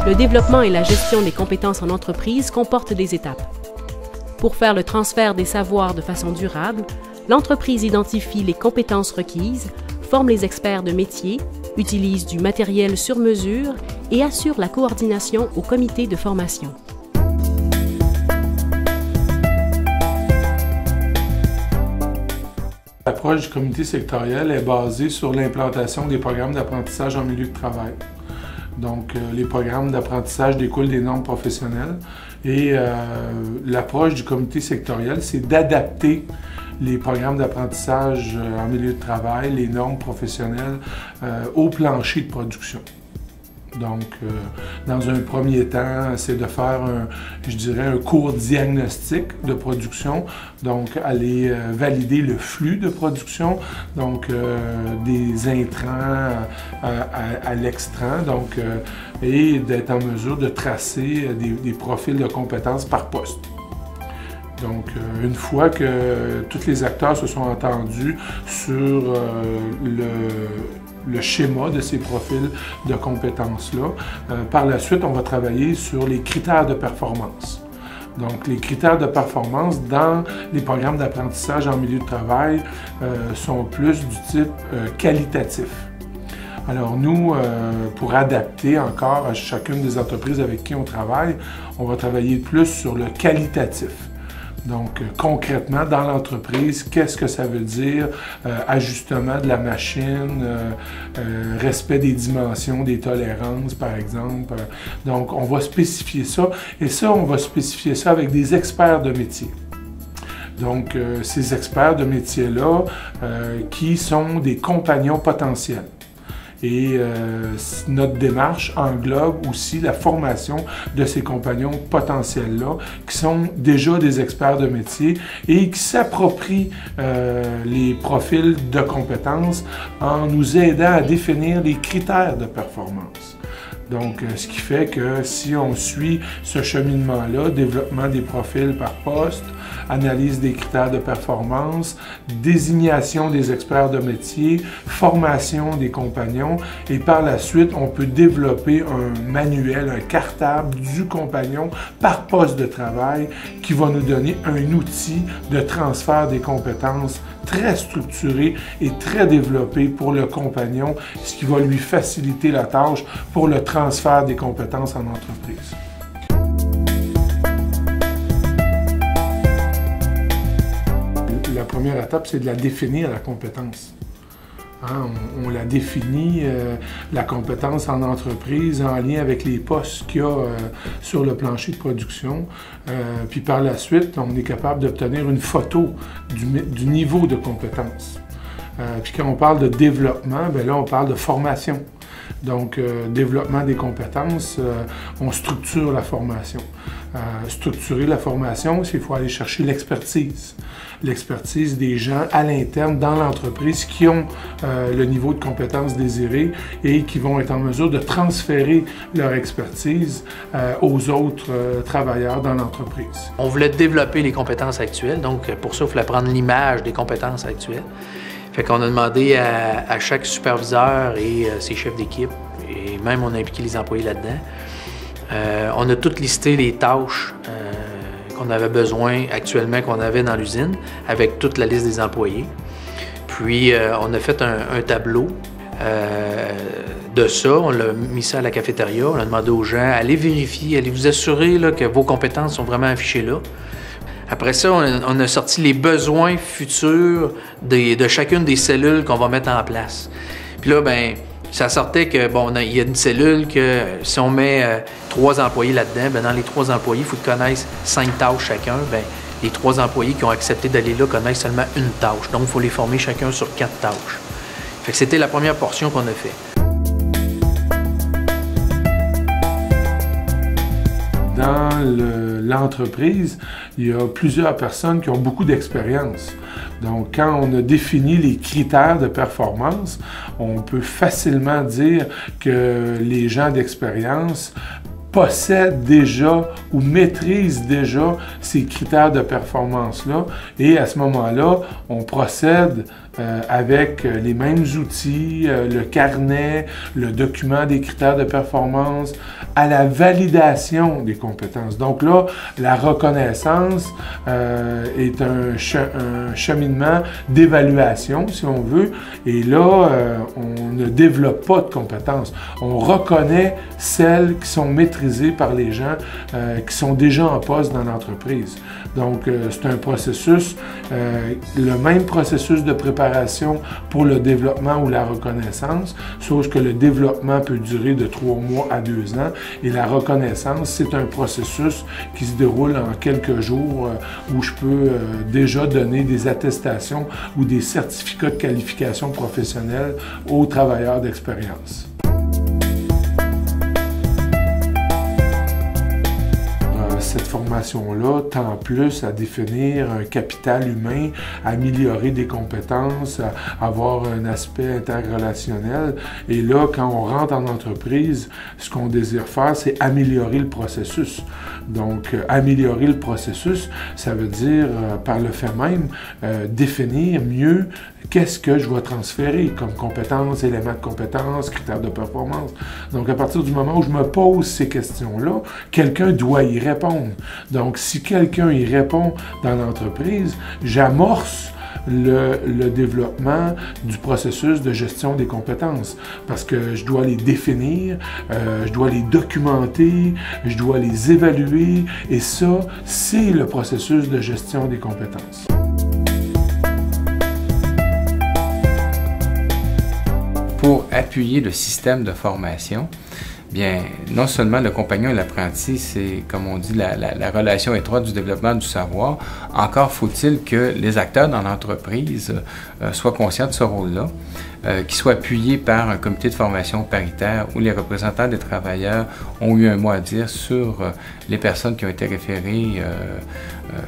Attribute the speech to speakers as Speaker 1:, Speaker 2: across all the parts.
Speaker 1: Le développement et la gestion des compétences en entreprise comportent des étapes. Pour faire le transfert des savoirs de façon durable, l'entreprise identifie les compétences requises, forme les experts de métier, utilise du matériel sur mesure et assure la coordination au comité de formation.
Speaker 2: L'approche du comité sectoriel est basée sur l'implantation des programmes d'apprentissage en milieu de travail. Donc, les programmes d'apprentissage découlent des normes professionnelles et l'approche du comité sectoriel, c'est d'adapter les programmes d'apprentissage en milieu de travail, les normes professionnelles au plancher de production. Donc, dans un premier temps, c'est de faire, un court diagnostic de production, donc aller valider le flux de production, donc des intrants à l'extrant, donc, et d'être en mesure de tracer des profils de compétences par poste. Donc, une fois que tous les acteurs se sont entendus sur le schéma de ces profils de compétences-là, par la suite, on va travailler sur les critères de performance. Donc, les critères de performance dans les programmes d'apprentissage en milieu de travail sont plus du type qualitatif. Alors nous, pour adapter encore à chacune des entreprises avec qui on travaille, on va travailler plus sur le qualitatif. Donc, concrètement, dans l'entreprise, qu'est-ce que ça veut dire? Ajustement de la machine, respect des dimensions, des tolérances, par exemple. Donc, on va spécifier ça. Et ça, on va spécifier ça avec des experts de métier. Donc, ces experts de métier-là, qui sont des compagnons potentiels. Et notre démarche englobe aussi la formation de ces compagnons potentiels-là, qui sont déjà des experts de métier et qui s'approprient les profils de compétences en nous aidant à définir les critères de performance. Donc, ce qui fait que si on suit ce cheminement-là, développement des profils par poste, analyse des critères de performance, désignation des experts de métier, formation des compagnons, et par la suite, on peut développer un manuel, un cartable du compagnon par poste de travail qui va nous donner un outil de transfert des compétences très structuré et très développé pour le compagnon, ce qui va lui faciliter la tâche pour le transfert des compétences en entreprise. La première étape, c'est de la définir, la compétence. Hein, on la définit, la compétence en entreprise, en lien avec les postes qu'il y a sur le plancher de production. Puis par la suite, on est capable d'obtenir une photo du niveau de compétence. Puis quand on parle de développement, bien là, on parle de formation. Donc, développement des compétences, on structure la formation. Structurer la formation, c'est qu'il faut aller chercher l'expertise. L'expertise des gens à l'interne, dans l'entreprise, qui ont le niveau de compétences désiré et qui vont être en mesure de transférer leur expertise aux autres travailleurs dans l'entreprise.
Speaker 3: On voulait développer les compétences actuelles, donc pour ça, il fallait prendre l'image des compétences actuelles. Fait qu'on a demandé à chaque superviseur et ses chefs d'équipe, et même on a impliqué les employés là-dedans, on a toutes listé les tâches qu'on avait besoin actuellement, qu'on avait dans l'usine, avec toute la liste des employés. Puis on a fait un tableau de ça, on l'a mis ça à la cafétéria, on a demandé aux gens, allez vérifier, allez vous assurer là, que vos compétences sont vraiment affichées là. Après ça, on a sorti les besoins futurs de chacune des cellules qu'on va mettre en place. Puis là, ben, ça sortait que, bon, il y a une cellule que si on met 3 employés là-dedans, ben, dans les 3 employés, il faut qu'ils connaissent 5 tâches chacun. Ben, les 3 employés qui ont accepté d'aller là connaissent seulement une tâche. Donc, il faut les former chacun sur 4 tâches. Fait que c'était la première portion qu'on a fait.
Speaker 2: Dans l'entreprise, il y a plusieurs personnes qui ont beaucoup d'expérience. Donc, quand on a défini les critères de performance, on peut facilement dire que les gens d'expérience possèdent déjà ou maîtrisent déjà ces critères de performance-là. Et à ce moment-là, on procède avec les mêmes outils, le carnet, le document des critères de performance, à la validation des compétences. Donc là, la reconnaissance est un cheminement d'évaluation, si on veut, et là, on ne développe pas de compétences. On reconnaît celles qui sont maîtrisées par les gens qui sont déjà en poste dans l'entreprise. Donc, c'est un processus, le même processus de préparation pour le développement ou la reconnaissance, sauf que le développement peut durer de 3 mois à 2 ans et la reconnaissance, c'est un processus qui se déroule en quelques jours où je peux déjà donner des attestations ou des certificats de qualification professionnelle aux travailleurs d'expérience. Cette formation-là tend plus à définir un capital humain, à améliorer des compétences, à avoir un aspect interrelationnel. Et là, quand on rentre en entreprise, ce qu'on désire faire, c'est améliorer le processus. Donc, améliorer le processus, ça veut dire, par le fait même, définir mieux qu'est-ce que je vais transférer comme compétences, éléments de compétences, critères de performance. Donc, à partir du moment où je me pose ces questions-là, quelqu'un doit y répondre. Donc, si quelqu'un y répond dans l'entreprise, j'amorce le développement du processus de gestion des compétences parce que je dois les définir, je dois les documenter, je dois les évaluer et ça, c'est le processus de gestion des compétences.
Speaker 4: Pour appuyer le système de formation, bien, non seulement le compagnon et l'apprenti, c'est, comme on dit, la relation étroite du développement du savoir, encore faut-il que les acteurs dans l'entreprise soient conscients de ce rôle-là, qu'ils soient appuyés par un comité de formation paritaire où les représentants des travailleurs ont eu un mot à dire sur les personnes qui ont été référées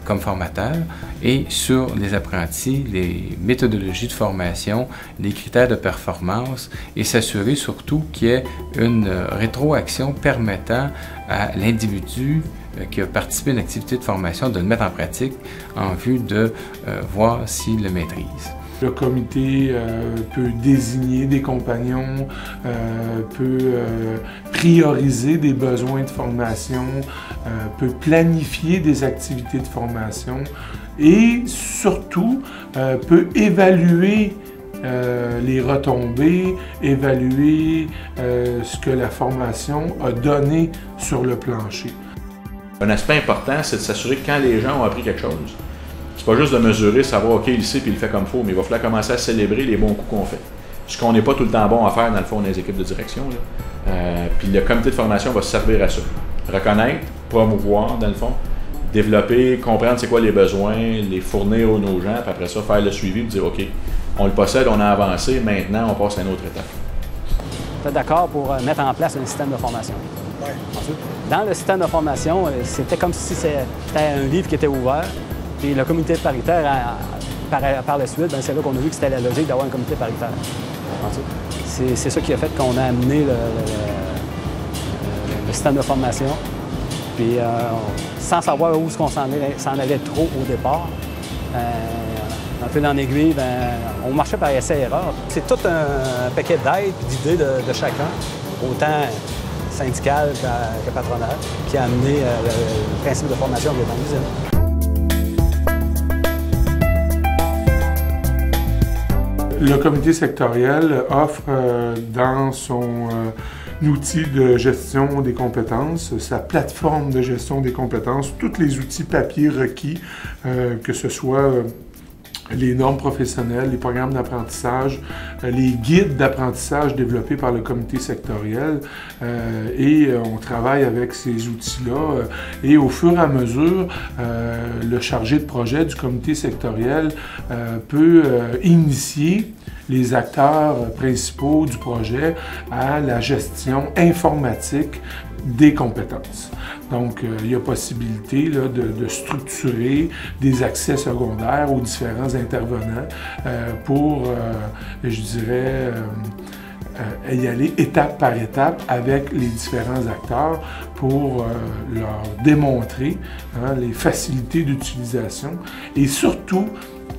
Speaker 4: comme formateurs et sur les apprentis, les méthodologies de formation, les critères de performance et s'assurer surtout qu'il y ait une rétroaction permettant à l'individu qui a participé à une activité de formation de le mettre en pratique en vue de voir s'il le maîtrise.
Speaker 2: Le comité peut désigner des compagnons, peut prioriser des besoins de formation, peut planifier des activités de formation et surtout peut évaluer les retombées, évaluer ce que la formation a donné sur le plancher.
Speaker 5: Un aspect important, c'est de s'assurer que quand les gens ont appris quelque chose, c'est pas juste de mesurer, savoir, OK, il sait puis il le fait comme il faut, mais il va falloir commencer à célébrer les bons coups qu'on fait. Ce qu'on n'est pas tout le temps bon à faire, dans le fond, dans les équipes de direction. Puis le comité de formation va se servir à ça. Reconnaître, promouvoir, dans le fond, développer, comprendre c'est quoi les besoins, les fournir aux nos gens, puis après ça, faire le suivi et dire, OK, on le possède, on a avancé, maintenant, on passe à une autre étape.
Speaker 6: Vous êtes d'accord pour mettre en place un système de formation? Oui. Dans le système de formation, c'était comme si c'était un livre qui était ouvert. Puis le comité paritaire, par la suite, c'est là qu'on a vu que c'était la logique d'avoir un comité paritaire. C'est ça qui a fait qu'on a amené le système de formation. Puis sans savoir où on s'en allait trop au départ, un peu dans l'aiguille, on marchait par essai-erreur. C'est tout un paquet d'aides, d'idées de chacun, autant syndical que patronal, qui a amené le principe de formation de l'usine.
Speaker 2: Le comité sectoriel offre dans son outil de gestion des compétences, sa plateforme de gestion des compétences, tous les outils papier requis, que ce soit les normes professionnelles, les programmes d'apprentissage, les guides d'apprentissage développés par le comité sectoriel et on travaille avec ces outils-là et au fur et à mesure, le chargé de projet du comité sectoriel peut initier les acteurs principaux du projet à la gestion informatique des compétences. Donc, il y a possibilité là, de structurer des accès secondaires aux différents intervenants pour, je dirais, y aller étape par étape avec les différents acteurs pour leur démontrer les facilités d'utilisation et surtout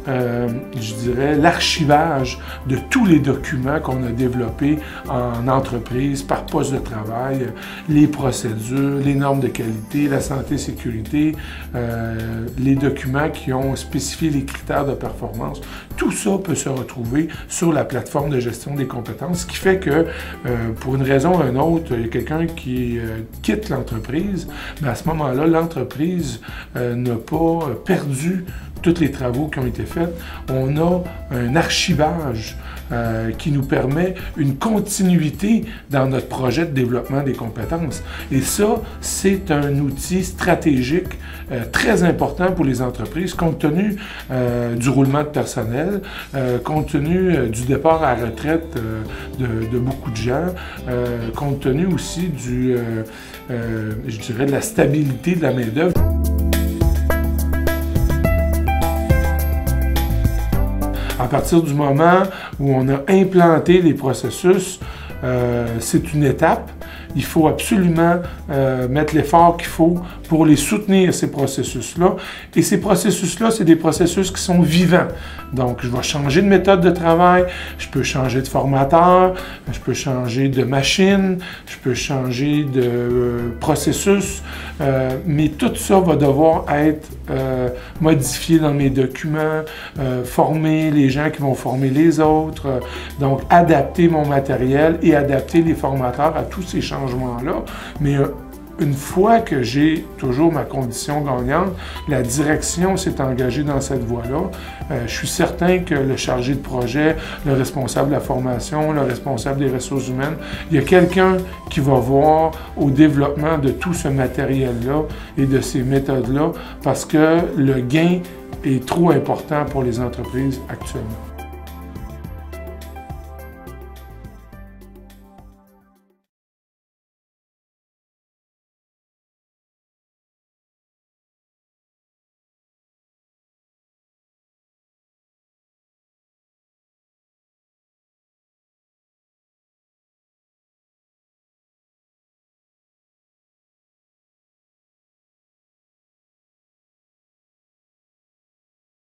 Speaker 2: je dirais, l'archivage de tous les documents qu'on a développés en entreprise, par poste de travail, les procédures, les normes de qualité, la santé-sécurité, les documents qui ont spécifié les critères de performance. Tout ça peut se retrouver sur la plateforme de gestion des compétences, ce qui fait que, pour une raison ou une autre, il y a quelqu'un qui quitte l'entreprise, mais à ce moment-là, l'entreprise n'a pas perdu tous les travaux qui ont été faits. On a un archivage qui nous permet une continuité dans notre projet de développement des compétences. Et ça, c'est un outil stratégique très important pour les entreprises, compte tenu du roulement de personnel, compte tenu du départ à la retraite de beaucoup de gens, compte tenu aussi je dirais, de la stabilité de la main-d'œuvre. À partir du moment où on a implanté les processus, c'est une étape. Il faut absolument mettre l'effort qu'il faut pour les soutenir, ces processus-là. Et ces processus-là, c'est des processus qui sont vivants. Donc, je vais changer de méthode de travail, je peux changer de formateur, je peux changer de machine, je peux changer de processus, mais tout ça va devoir être modifié dans mes documents, former les gens qui vont former les autres, donc adapter mon matériel et adapter les formateurs à tous ces changements-là. Mais une fois que j'ai toujours ma condition gagnante, la direction s'est engagée dans cette voie-là. Je suis certain que le chargé de projet, le responsable de la formation, le responsable des ressources humaines, il y a quelqu'un qui va voir au développement de tout ce matériel-là et de ces méthodes-là, parce que le gain est trop important pour les entreprises actuellement.